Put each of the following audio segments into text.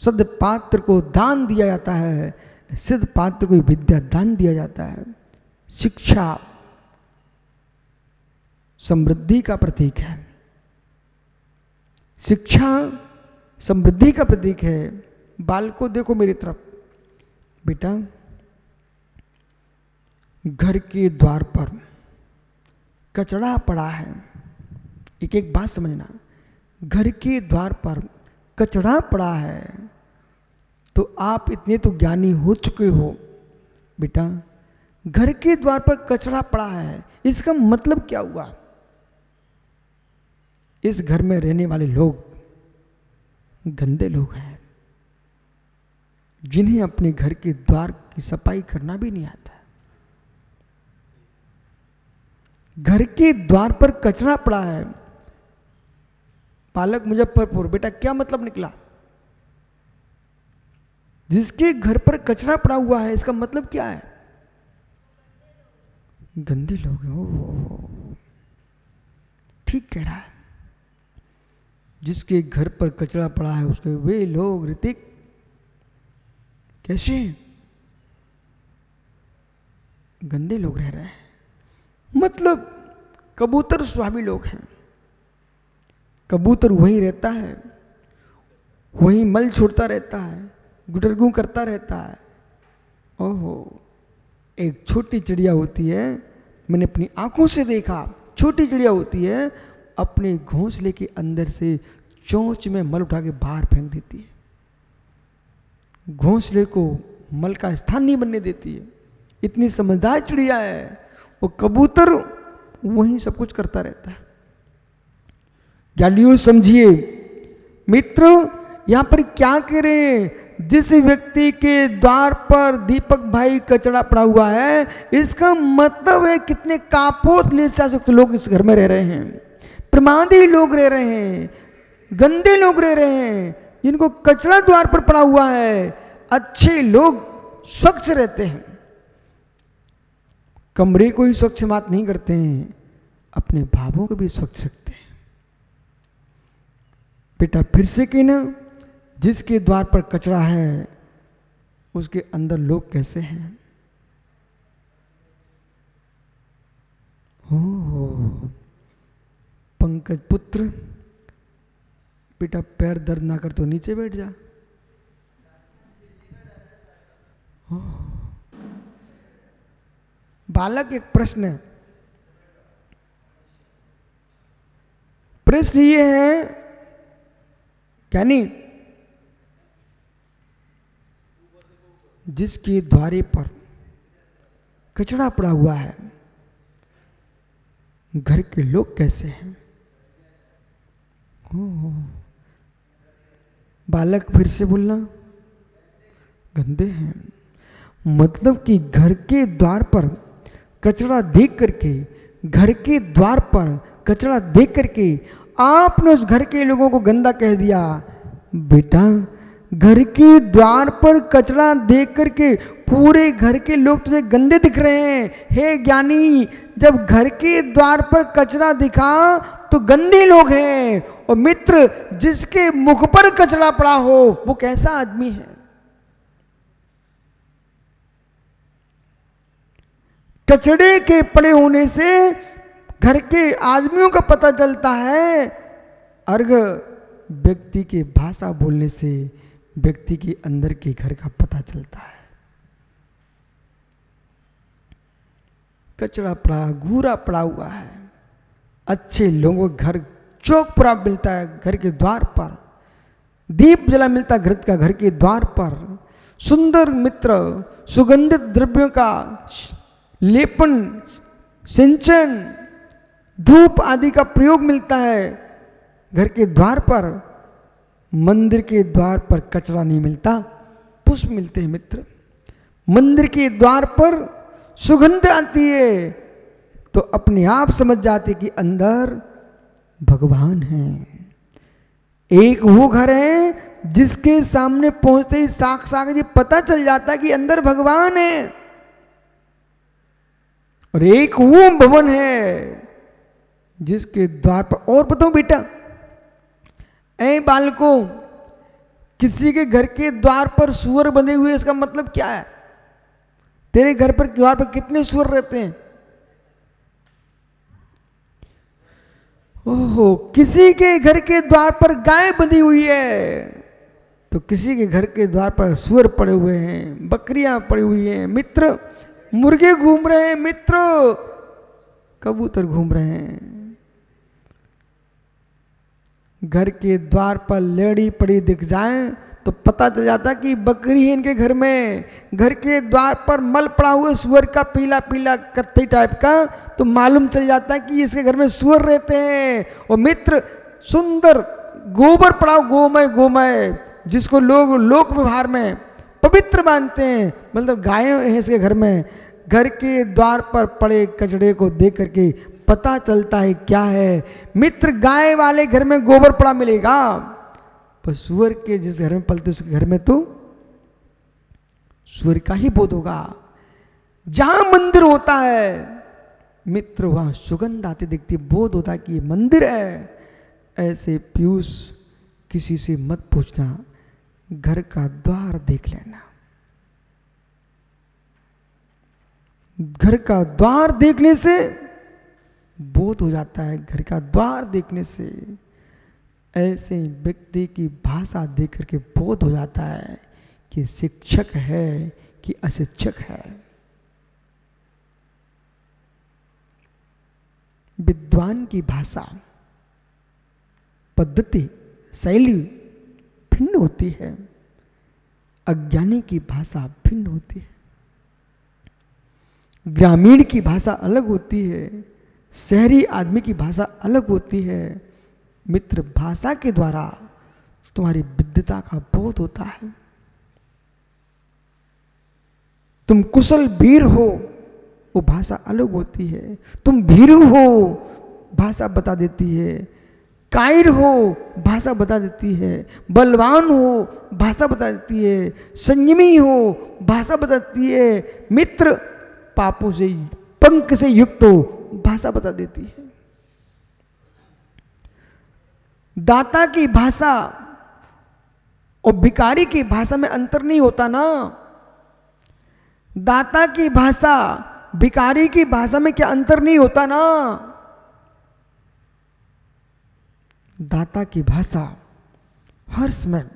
सदपात्र को दान दिया जाता है, सिद्धपात्र को विद्या दान दिया जाता है। शिक्षा समृद्धि का प्रतीक है, शिक्षा समृद्धि का प्रतीक है। बालकों देखो मेरी तरफ, बेटा घर के द्वार पर कचरा पड़ा है, एक एक बात समझना, घर के द्वार पर कचरा पड़ा है तो आप इतने तो ज्ञानी हो चुके हो बेटा, घर के द्वार पर कचरा पड़ा है इसका मतलब क्या हुआ? इस घर में रहने वाले लोग गंदे लोग हैं, जिन्हें अपने घर के द्वार की सफाई करना भी नहीं आता। घर के द्वार पर कचरा पड़ा है। पालक मुजफ्फरपुर, बेटा क्या मतलब निकला? जिसके घर पर कचरा पड़ा हुआ है इसका मतलब क्या है? गंदे लोग हैं। ठीक कह रहा है। जिसके घर पर कचरा पड़ा है उसके वे लोग ऋतिक कैसे गंदे लोग रह रहे हैं, मतलब कबूतर स्वामी लोग हैं। कबूतर वहीं रहता है, वहीं मल छोड़ता रहता है, गुटरगू करता रहता है। ओहो, एक छोटी चिड़िया होती है, मैंने अपनी आंखों से देखा, छोटी चिड़िया होती है, अपने घोंसले के अंदर से चोंच में मल उठा के बाहर फेंक देती है, घोंसले को मल का स्थान नहीं बनने देती है। इतनी समझदार चिड़िया है। वो कबूतर वहीं सब कुछ करता रहता है। ज्ञानियों समझिए मित्र, यहां पर क्या कह रहे हैं? जिस व्यक्ति के द्वार पर दीपक भाई कचरा पड़ा हुआ है, इसका मतलब है कितने कापोत निशाचक लोग इस घर में रह रहे हैं, प्रमादी लोग रह रहे हैं, गंदे लोग रह रहे हैं, जिनको कचरा द्वार पर पड़ा हुआ है। अच्छे लोग स्वच्छ रहते हैं, कमरे को ही स्वच्छ बात नहीं करते हैं, अपने भावों को भी स्वच्छ रखते हैं। बेटा फिर से कहना, जिसके द्वार पर कचरा है उसके अंदर लोग कैसे हैं? हो पंकज पुत्र, बेटा पैर दर्द ना कर तो नीचे बैठ जा। बालक एक प्रश्न है, प्रश्न ये है क्या नहीं, जिसके द्वारे पर कचरा पड़ा हुआ है घर के लोग कैसे हैं? बालक फिर से बोलना, गंदे हैं। मतलब कि घर के द्वार पर कचरा देख करके, घर के द्वार पर कचरा देख करके आपने उस घर के लोगों को गंदा कह दिया। बेटा घर के द्वार पर कचरा देख करके पूरे घर के लोग तुझे गंदे दिख रहे हैं। हे ज्ञानी, जब घर के द्वार पर कचरा दिखा तो गंदे लोग हैं। और मित्र, जिसके मुख पर कचरा पड़ा हो वो कैसा आदमी है? कचड़े के पड़े होने से घर के आदमियों का पता चलता है, अर्घ व्यक्ति के भाषा बोलने से व्यक्ति के अंदर के घर का पता चलता है। कचरा पड़ा, घूरा पड़ा हुआ है। अच्छे लोगों को घर चौक पूरा मिलता है, घर के द्वार पर दीप जला मिलता है, घर के द्वार पर सुंदर मित्र सुगंधित द्रव्यों का लेपन, सिंचन, धूप आदि का प्रयोग मिलता है घर के द्वार पर। मंदिर के द्वार पर कचरा नहीं मिलता, पुष्प मिलते हैं मित्र। मंदिर के द्वार पर सुगंध आती है तो अपने आप समझ जाते कि अंदर भगवान है। एक वो घर है जिसके सामने पहुंचते ही साक्षात ये पता चल जाता है कि अंदर भगवान है। और एक वो भवन है जिसके द्वार पर, और बताओ बेटा, ऐ बालकों, किसी के घर के द्वार पर सुअर बंधे हुए, इसका मतलब क्या है? तेरे घर पर द्वार पर कितने सुअर रहते हैं? ओहो, किसी के घर के द्वार पर गाय बंधी हुई है, तो किसी के घर के द्वार पर सुअर पड़े हुए हैं, बकरियां पड़ी हुई हैं, मित्र मुर्गे घूम रहे हैं, मित्र कबूतर घूम रहे हैं। घर के द्वार पर लेड़ी पड़ी दिख जाए तो पता चल जाता कि बकरी है इनके घर में। घर के द्वार पर मल पड़ा हुआ सुअर का, पीला पीला कत्थई टाइप का, तो मालूम चल जाता कि इसके घर में सुअर रहते हैं। और मित्र सुंदर गोबर पड़ा, गोमय गोमय, जिसको लोग लोक व्यवहार में पवित्र मानते हैं, मतलब गाय है इसके घर में। घर के द्वार पर पड़े कचड़े को देख करके पता चलता है क्या है मित्र, गाय वाले घर में गोबर पड़ा मिलेगा, पर सुअर के जिस घर में पलते उसके घर में तो सुअर का ही बोध होगा। जहां मंदिर होता है मित्र वहां सुगंध आती दिखती, बोध होता है कि ये मंदिर है। ऐसे पीयूष किसी से मत पूछना, घर का द्वार देख लेना। घर का द्वार देखने से बोध हो जाता है, घर का द्वार देखने से ऐसे व्यक्ति की भाषा देख करके बोध हो जाता है कि शिक्षक है कि अशिक्षक है। विद्वान की भाषा पद्धति शैली भिन्न होती है, अज्ञानी की भाषा भिन्न होती है। ग्रामीण की भाषा अलग होती है, शहरी आदमी की भाषा अलग होती है। मित्र भाषा के द्वारा तुम्हारी विद्वता का बोध होता है। तुम कुशल वीर हो, वो भाषा अलग होती है। तुम भीरू हो, भाषा बता देती है। कायर हो, भाषा बता देती है। बलवान हो, भाषा बता देती है। संयमी हो, भाषा बताती है। मित्र पापों से पंख से युक्त हो, भाषा बता देती है। दाता की भाषा और भिखारी की भाषा में अंतर नहीं होता ना। दाता की भाषा भिखारी की भाषा में क्या अंतर नहीं होता ना। दाता की भाषा हर समय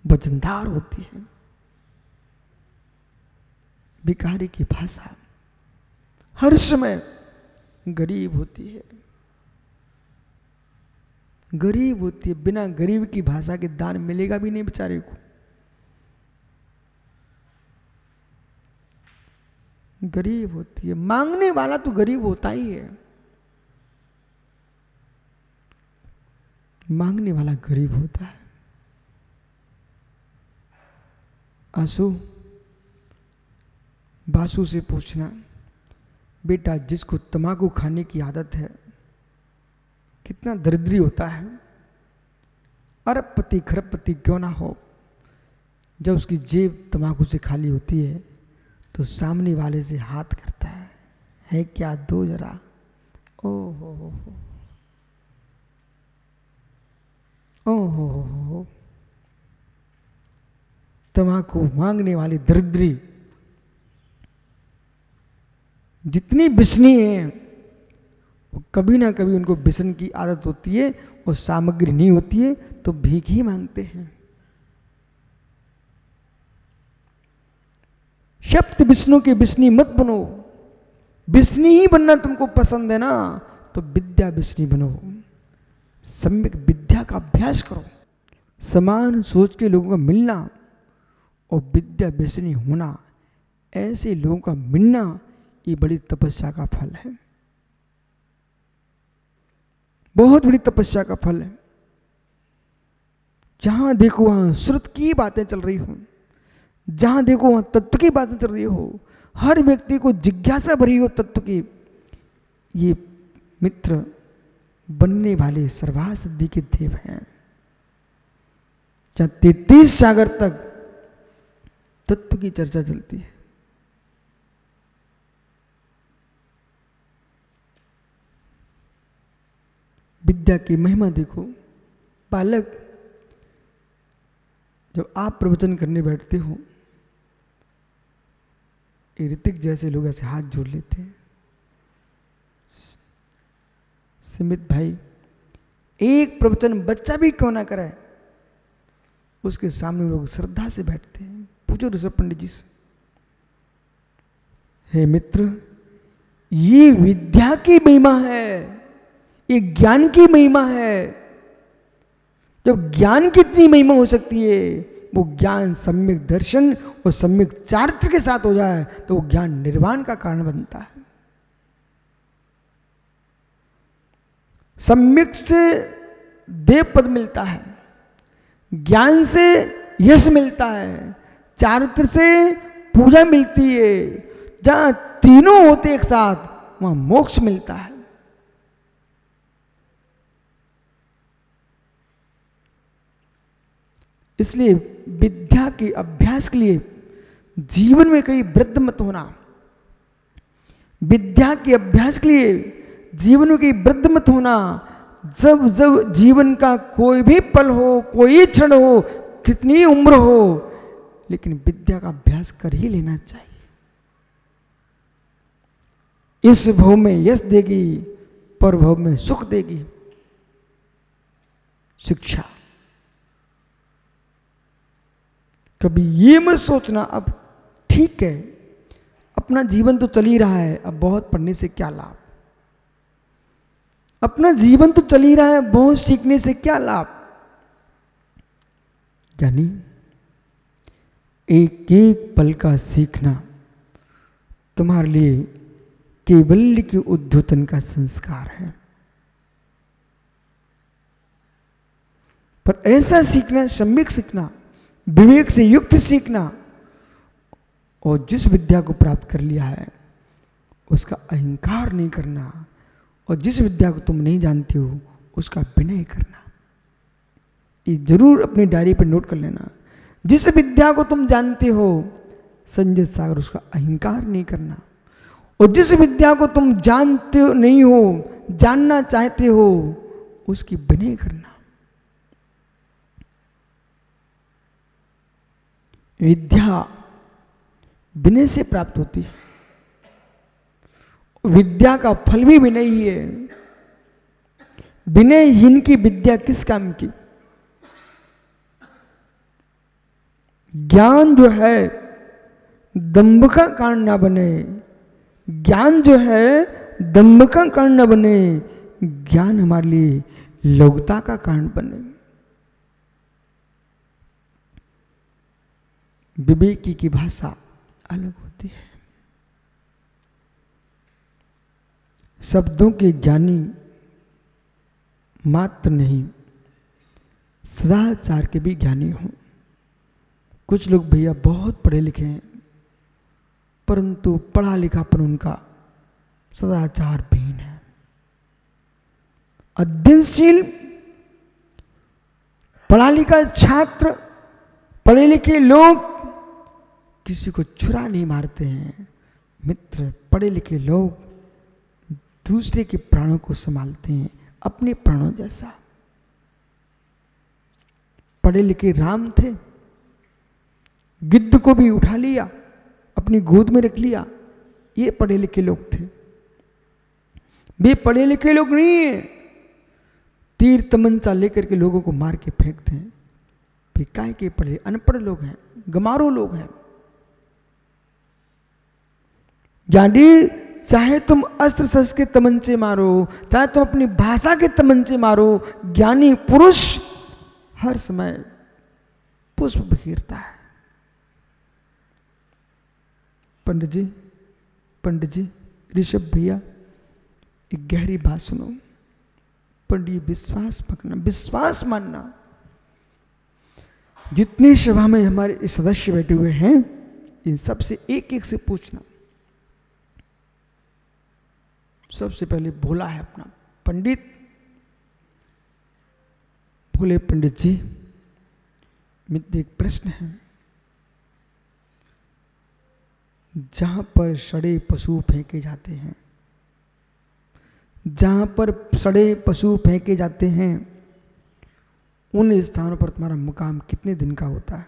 वजनदार होती है, भिखारी की भाषा हर समय गरीब होती है। गरीब होती है, बिना गरीब की भाषा के दान मिलेगा भी नहीं बेचारे को। गरीब होती है, मांगने वाला तो गरीब होता ही है। मांगने वाला गरीब होता है। आंसू बासु से पूछना, बेटा जिसको तंबाकू खाने की आदत है कितना दरिद्री होता है। अरबपति खरबपति क्यों ना हो, जब उसकी जेब तंबाकू से खाली होती है तो सामने वाले से हाथ करता है क्या, दो जरा। ओ हो तंबाकू मांगने वाली दरिद्री जितनी बिसनी है, कभी ना कभी उनको बिसन की आदत होती है और सामग्री नहीं होती है तो भीख ही मांगते हैं। शब्द विष्णु के बिस्नी मत बनो। बिस्नी ही बनना तुमको पसंद है ना, तो विद्या बिस्नी बनो। सम्यक विद्या का अभ्यास करो। समान सोच के लोगों का मिलना और विद्या बिस्नी होना, ऐसे लोगों का मिलना, ये बड़ी तपस्या का फल है। बहुत बड़ी तपस्या का फल है। जहां देखो वहां श्रुत की बातें चल रही हो, जहां देखो वहां तत्व की बातें चल रही हो, हर व्यक्ति को जिज्ञासा भरी हो तत्व की, ये मित्र बनने वाले सर्वा सिद्धि के देव हैं। जहां 33 सागर तक तत्व की चर्चा चलती है। विद्या की महिमा देखो। बालक जब आप प्रवचन करने बैठते हो, ये ऋतिक जैसे लोग ऐसे हाथ जोड़ लेते हैं, सिमित भाई एक प्रवचन बच्चा भी क्यों ना करे, उसके सामने लोग श्रद्धा से बैठते हैं। पूछो ऋषभ पंडित जी से, हे मित्र, ये विद्या की महिमा है, ये ज्ञान की महिमा है। जब ज्ञान की इतनी महिमा हो सकती है, वो ज्ञान सम्यक दर्शन और सम्यक चारित्र के साथ हो जाए तो वो ज्ञान निर्वाण का कारण बनता है। सम्यक से देव पद मिलता है, ज्ञान से यश मिलता है, चारित्र से पूजा मिलती है। जहां तीनों होते एक साथ वहां मोक्ष मिलता है। इसलिए विद्या के अभ्यास के लिए जीवन में कहीं वृद्ध मत होना। विद्या के अभ्यास के लिए जीवन में कहीं वृद्ध मत होना। जब जब जीवन का कोई भी पल हो, कोई क्षण हो, कितनी उम्र हो, लेकिन विद्या का अभ्यास कर ही लेना चाहिए। इस भव में यश देगी, पर भव में सुख देगी शिक्षा। कभी ये मत सोचना अब ठीक है, अपना जीवन तो चल ही रहा है, अब बहुत पढ़ने से क्या लाभ। अपना जीवन तो चल ही रहा है, बहुत सीखने से क्या लाभ। यानी एक एक पल का सीखना तुम्हारे लिए केवल्य के उद्धतन का संस्कार है। पर ऐसा सीखना, सम्यक सीखना, विवेक से युक्त सीखना, और जिस विद्या को प्राप्त कर लिया है उसका अहंकार नहीं करना, और जिस विद्या को तुम नहीं जानते हो उसका विनय करना। ये जरूर अपनी डायरी पर नोट कर लेना। जिस विद्या को तुम जानते हो संजय सागर, उसका अहंकार नहीं करना, और जिस विद्या को तुम जानते हो नहीं हो, जानना चाहते हो, उसकी विनय करना। विद्या विनय से प्राप्त होती है। विद्या का फल भी विनय ही है। विनयहीन की विद्या किस काम की। ज्ञान जो है दंभ का कारण ना बने, ज्ञान जो है दंभ का कारण न बने, ज्ञान हमारे लिए लौकिकता का कारण बने। विवेकी की भाषा अलग होती है। शब्दों के ज्ञानी मात्र नहीं, सदाचार के भी ज्ञानी हों। कुछ लोग भैया बहुत पढ़े लिखे हैं, परंतु पढ़ा लिखापन उनका सदाचार विहीन है। अध्ययनशील पढ़ा लिखा छात्र, पढ़े लिखे लोग किसी को छुरा नहीं मारते हैं। मित्र, पढ़े लिखे लोग दूसरे के प्राणों को संभालते हैं अपने प्राणों जैसा। पढ़े लिखे राम थे, गिद्ध को भी उठा लिया, अपनी गोद में रख लिया। ये पढ़े लिखे लोग थे। वे पढ़े लिखे लोग नहीं है, तीर तमंचा लेकर के लोगों को मार के फेंकते हैं। वे काय के पढ़े, अनपढ़ लोग हैं, गमारू लोग हैं। यानी चाहे तुम अस्त्र शस्त्र के तमंचे मारो, चाहे तुम अपनी भाषा के तमंचे मारो, ज्ञानी पुरुष हर समय पुष्प बिखेरता है। पंडित जी, ऋषभ भैया, एक गहरी बात सुनो। पंडित, विश्वास मानना। जितनी सभा में हमारे सदस्य बैठे हुए हैं, इन सबसे एक एक से पूछना। सबसे पहले भोला है अपना पंडित। भोले पंडित जी, मित्र एक प्रश्न है। जहां पर सड़े पशु फेंके जाते हैं, जहां पर सड़े पशु फेंके जाते हैं, उन स्थानों पर तुम्हारा मुकाम कितने दिन का होता है?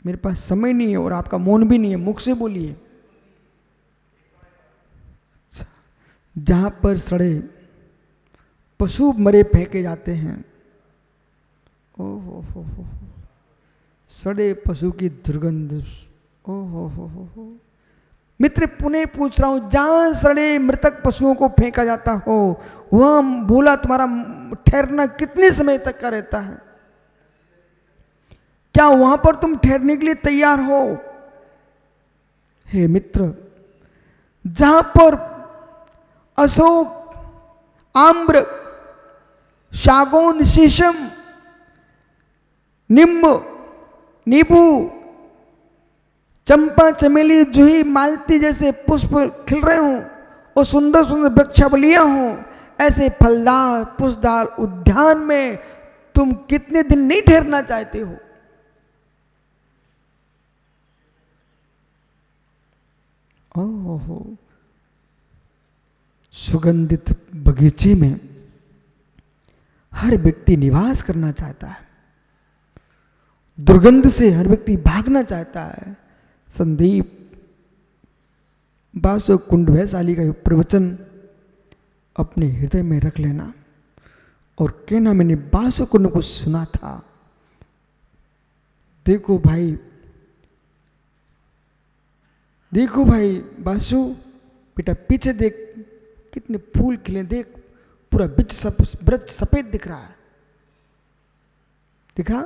मेरे पास समय नहीं है और आपका मौन भी नहीं है, मुख से बोलिए। जहां पर सड़े पशु मरे फेंके जाते हैं, ओ हो, सड़े पशु की दुर्गंध, ओ हो। मित्र पुनः पूछ रहा हूं, जहां सड़े मृतक पशुओं को फेंका जाता हो, वहां बोला तुम्हारा ठहरना कितने समय तक का रहता है? क्या वहां पर तुम ठहरने के लिए तैयार हो? हे मित्र, जहां पर अशोक, आम्र, सागौन, शीशम, नींब, नींबू, चंपा, चमेली, जूही, मालती जैसे पुष्प खिल रहे हों और सुंदर सुंदर वृक्षावलियां हों, ऐसे फलदार पुष्पदार उद्यान में तुम कितने दिन नहीं ठहरना चाहते हो? ओहो, सुगंधित बगीचे में हर व्यक्ति निवास करना चाहता है, दुर्गंध से हर व्यक्ति भागना चाहता है। संदीप, बासो कुंड वैशाली का प्रवचन अपने हृदय में रख लेना और कहना, मैंने बासो कुंड को सुना था। देखो भाई बासु, बेटा पीछे देख, कितने फूल खिले, देख पूरा वृक्ष सफेद दिख रहा है, दिख रहा?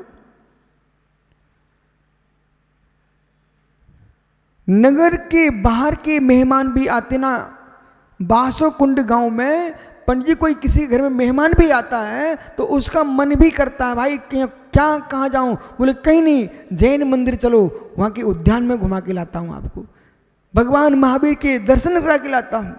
नगर के बाहर के मेहमान भी आते ना, बासो कुंड गांव में पंडित जी, कोई किसी घर में मेहमान भी आता है तो उसका मन भी करता है, भाई क्या कहाँ जाऊं? बोले कहीं नहीं, जैन मंदिर चलो, वहां के उद्यान में घुमा के लाता हूं आपको, भगवान महावीर के दर्शन करा के लाता हूं।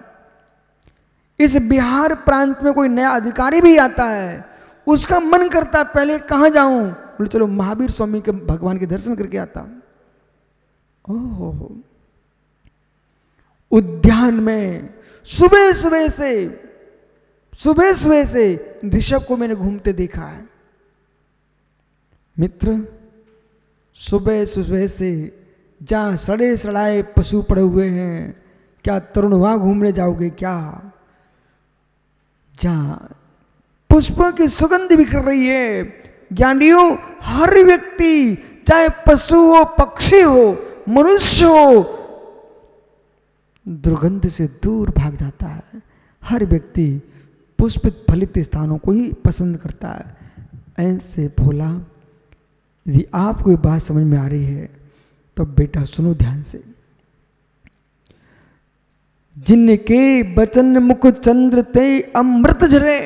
इस बिहार प्रांत में कोई नया अधिकारी भी आता है, उसका मन करता है पहले कहाँ जाऊं? बोले चलो महावीर स्वामी के, भगवान के दर्शन करके आता हूं। ओहो, उद्यान में सुबह सुबह से ऋषभ को मैंने घूमते देखा है। मित्र, सुबह से जहां सड़े सड़ाए पशु पड़े हुए हैं, क्या तरुण वहां घूमने जाओगे क्या? जहां पुष्पों की सुगंध बिखर रही है, ज्ञानियों, हर व्यक्ति चाहे पशु हो, पक्षी हो, मनुष्य हो, दुर्गंध से दूर भाग जाता है। हर व्यक्ति पुष्पित फलित स्थानों को ही पसंद करता है। ऐसे भोला, यदि आपको ये बात समझ में आ रही है तो बेटा सुनो ध्यान से। जिनके बचन मुख चंद्र ते अमृत झरे,